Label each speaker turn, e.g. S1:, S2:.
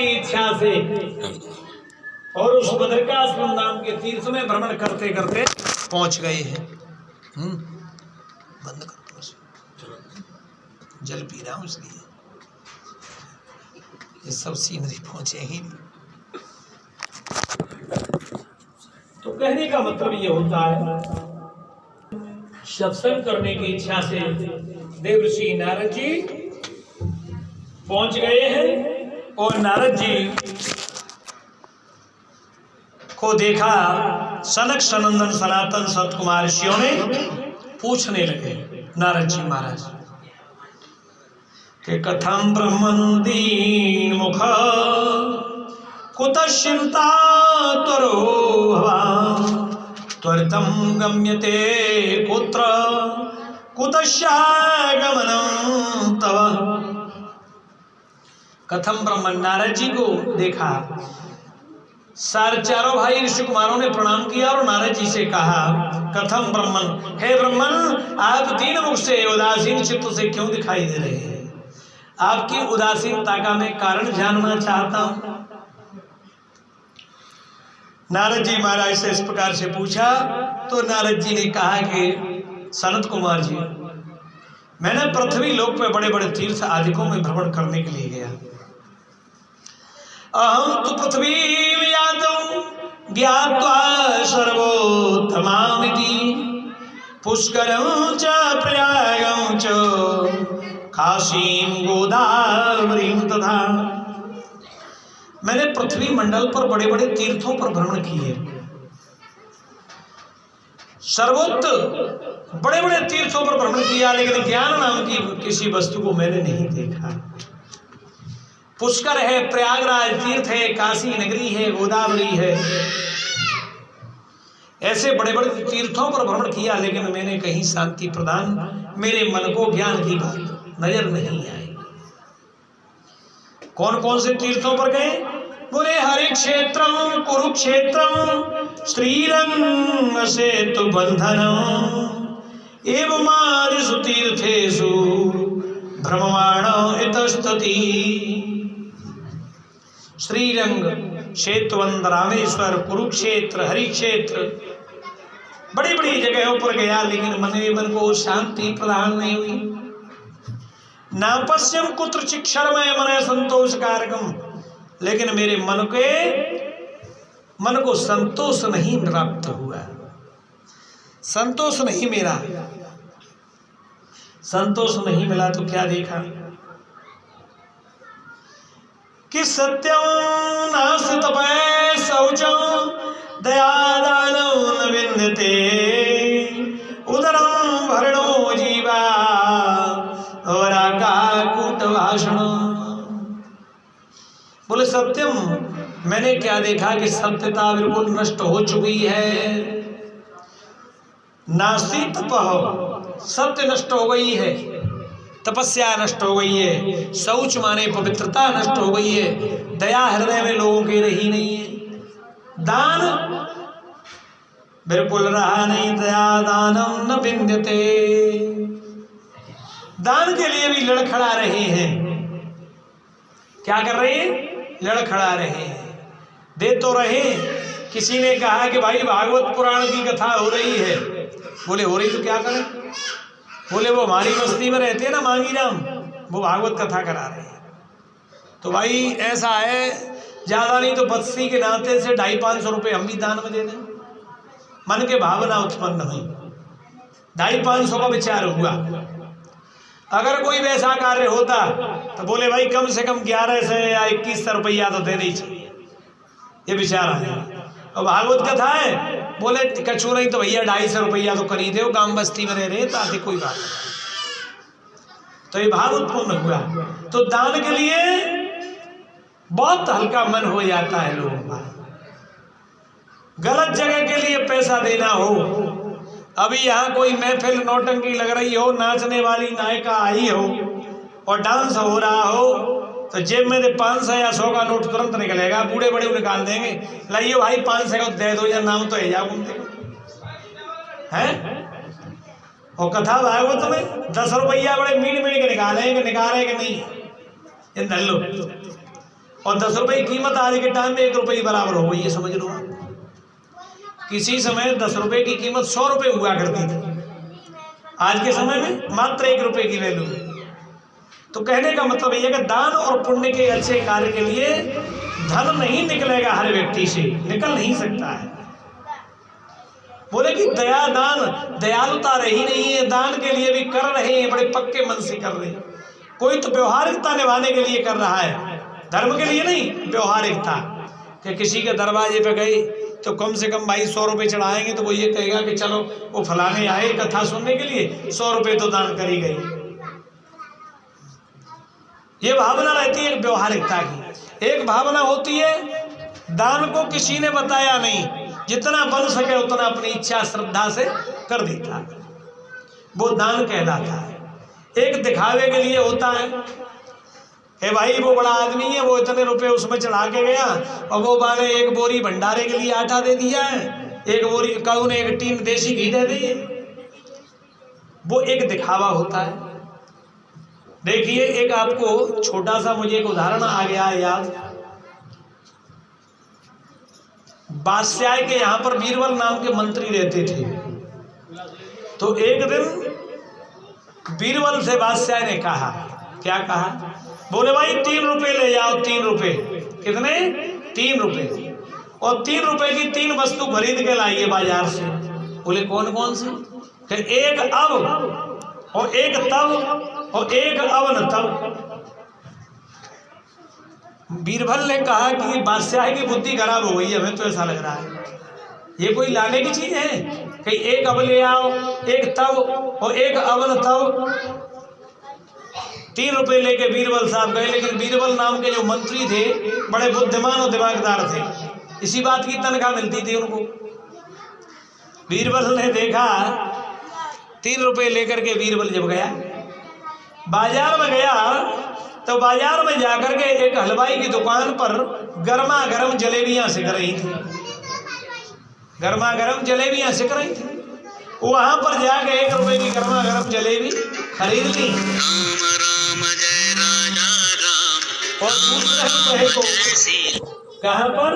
S1: की इच्छा से और उस बद्रिकाश्रम नाम के तीर्थ में भ्रमण करते करते पहुंच गए हैं। बंद कर दो, जल पी रहा हूं इसलिए ये सब सीनरी पहुंचे ही नहीं। तो कहने का मतलब ये होता है, सत्संग करने की इच्छा से देवर्षि नारद जी पहुंच गए हैं और नारद जी को देखा सनक सनंदन सनातन संत कुमार ऋषियों ने पूछने लगे नारद जी महाराज के कथम ब्रह्मन् दीन मुख कुतश्चिंता त्वरो भवान् त्वरितं गम्यते कुत्र कुतश्चागमनं तव। कथम ब्रह्मन्, नारद जी को देखा, सारे चारों भाई ऋषि कुमारों ने प्रणाम किया और नारद जी से कहा कथम ब्रह्मन्, हे ब्रह्मन आप तीन मुख से उदासीन चित्त से क्यों दिखाई दे रहे हैं? आपकी उदासीनता का मैं कारण जानना चाहता हूं। नारद जी महाराज से इस प्रकार से पूछा तो नारद जी ने कहा कि सनत कुमार जी, मैंने पृथ्वी लोक पे बड़े बड़े तीर्थ आदिकों में भ्रमण करने के लिए गया। अहम तो पृथ्वी यादव ज्ञात्वा सर्वोत्तमामिति पुष्करं च प्रयागं च काशीं गोदावरीं तथा। मैंने पृथ्वी मंडल पर बड़े बड़े तीर्थों पर भ्रमण किए, सर्वोत्त बड़े बड़े तीर्थों पर भ्रमण किया, लेकिन ज्ञान नाम की किसी वस्तु को मैंने नहीं देखा। पुष्कर है, प्रयागराज तीर्थ है, काशी नगरी है, गोदावरी है, ऐसे बड़े बड़े तीर्थों पर भ्रमण किया, लेकिन मैंने कहीं शांति प्रदान मेरे मन को ज्ञान की बात नजर नहीं आई। कौन कौन से तीर्थों पर गए? बोले हरि क्षेत्रम कुरुक्षेत्रम श्रीरंग सेतु बंधनम एवं मादिषु तीर्थेषु भ्रममाण इतस्तति। श्रीरंग, सेतुबंध, रामेश्वर, कुरुक्षेत्र, हरिक्षेत्र, बड़ी बड़ी जगहों पर गया, लेकिन मन को शांति प्रदान नहीं हुई। नापश्यम कुत्र चिक्षरमय मन संतोष कारकम, लेकिन मेरे मन को संतोष नहीं प्राप्त हुआ, संतोष नहीं मिला। संतोष नहीं मिला तो क्या देखा कि सत्यम नास्ति तपः शौचम दयादानो न विन्दते उदरम भरणो जीवा और आकाकूट भाषण। बोले सत्यम, मैंने क्या देखा कि सत्यता बिल्कुल नष्ट हो चुकी है। नास्ति तपः, सत्य नष्ट हो गई है, तपस्या नष्ट हो गई है, शौच माने पवित्रता नष्ट हो गई है, दया हृदय में लोगों के रही नहीं है, दान बिल्कुल रहा नहीं, दया दानम न विन्द्यते, दान के लिए भी लड़खड़ा रहे हैं। क्या कर रहे हैं? लड़खड़ा रहे हैं, दे तो रहे। किसी ने कहा कि भाई भागवत पुराण की कथा हो रही है, बोले हो रही तो क्या करें? बोले वो हमारी बस्ती में रहते हैं ना मांगी राम, वो भागवत कथा करा रहे हैं। तो भाई ऐसा है, ज्यादा नहीं तो बस्ती के नाते से 250-500 रुपये हम भी दान में दे दें। मन के भावना उत्पन्न हुई, 250-500 का विचार हुआ। अगर कोई वैसा कार्य होता तो बोले भाई कम से कम 1100 या 2100 रुपया तो देना ही चाहिए, ये विचार आया। अब भागवत कथा है, बोले कछू नहीं तो भैया 250 रुपया तो कर ही दो, गांव बस्ती में रह रहे ताकि कोई बात नहीं। तो ये भाव उत्पन्न हुआ। तो दान के लिए बहुत हल्का मन हो जाता है लोगों का। गलत जगह के लिए पैसा देना हो, अभी यहाँ कोई महफिल नौटंकी लग रही हो, नाचने वाली नायिका आई हो और डांस हो रहा हो, तो जेब में 500 या 100 का नोट तुरंत निकलेगा, बूढ़े बड़े निकाल देंगे, लाइयो भाई 500 का दे दो या नाम तो है जा है। और कथा भागवत में 10 रुपया बड़े मीट मीट के निकालेंगे, निकाले कि नहीं ये लो। और 10 रुपए की कीमत आज के टाइम में 1 रुपए के बराबर हो गई है, समझ लो आप। किसी समय 10 रुपए की कीमत 100 रुपए हुआ करती थी, आज के समय में मात्र 1 रुपए की वैल्यू है। तो कहने का मतलब यह है कि दान और पुण्य के अच्छे कार्य के लिए धन नहीं निकलेगा, हर व्यक्ति से निकल नहीं सकता है। बोले कि दया दान, दयालुता रही नहीं है, दान के लिए भी कर रहे हैं, बड़े पक्के मन से कर रहे हैं। कोई तो व्यवहारिकता निभाने के लिए कर रहा है, धर्म के लिए नहीं, व्यवहारिकता। कि किसी के दरवाजे पे गए तो कम से कम भाई 100 रुपये चढ़ाएंगे तो वो ये कहेगा कि चलो वो फलाने आए कथा सुनने के लिए, 100 रुपये तो दान करी गई। ये भावना रहती है व्यवहारिकता की। एक भावना होती है दान को किसी ने बताया नहीं, जितना बन सके उतना अपनी इच्छा श्रद्धा से कर देता, वो दान कहलाता है। एक दिखावे के लिए होता है, हे भाई वो बड़ा आदमी है, वो इतने रुपए उसमें चढ़ा के गया और वो वाले 1 बोरी भंडारे के लिए आटा दे दिया है, 1 बोरी कऊ ने 1 टीन देसी घी दे दी, वो एक दिखावा होता है। देखिए एक आपको छोटा सा मुझे एक उदाहरण आ गया है याद। बादशाह के यहाँ पर बीरबल नाम के मंत्री रहते थे। तो एक दिन बीरबल से बादशाह ने कहा, क्या कहा? बोले भाई 3 रुपए ले जाओ, 3 रुपए। कितने? 3 रुपए। और 3 रुपए की 3 वस्तु खरीद के लाइए बाजार से। बोले कौन कौन सी? कि 1 अब और 1 तब और 1 अवन तब। बीरबल ने कहा कि बादशाह की बुद्धि खराब हो गई है, हमें तो ऐसा लग रहा है ये कोई लाने की चीज है कि 1 अब ले आओ, 1 तब और 1 अवन तब। 3 रुपए लेके बीरबल साहब गए, लेकिन बीरबल नाम के जो मंत्री थे बड़े बुद्धिमान और दिमागदार थे, इसी बात की तनख्वाह मिलती थी उनको। बीरबल ने देखा, 3 रुपए लेकर के बीरबल जब गया बाजार में गया तो बाजार में जाकर के एक हलवाई की दुकान पर गर्मा गर्म जलेबियां सिक रही थी, गर्मा गर्म जलेबियां सिक रही थी। वहां पर जाके 1 रुपए की गर्मा गर्म जलेबी खरीद ली और दूसरे को कहाँ पर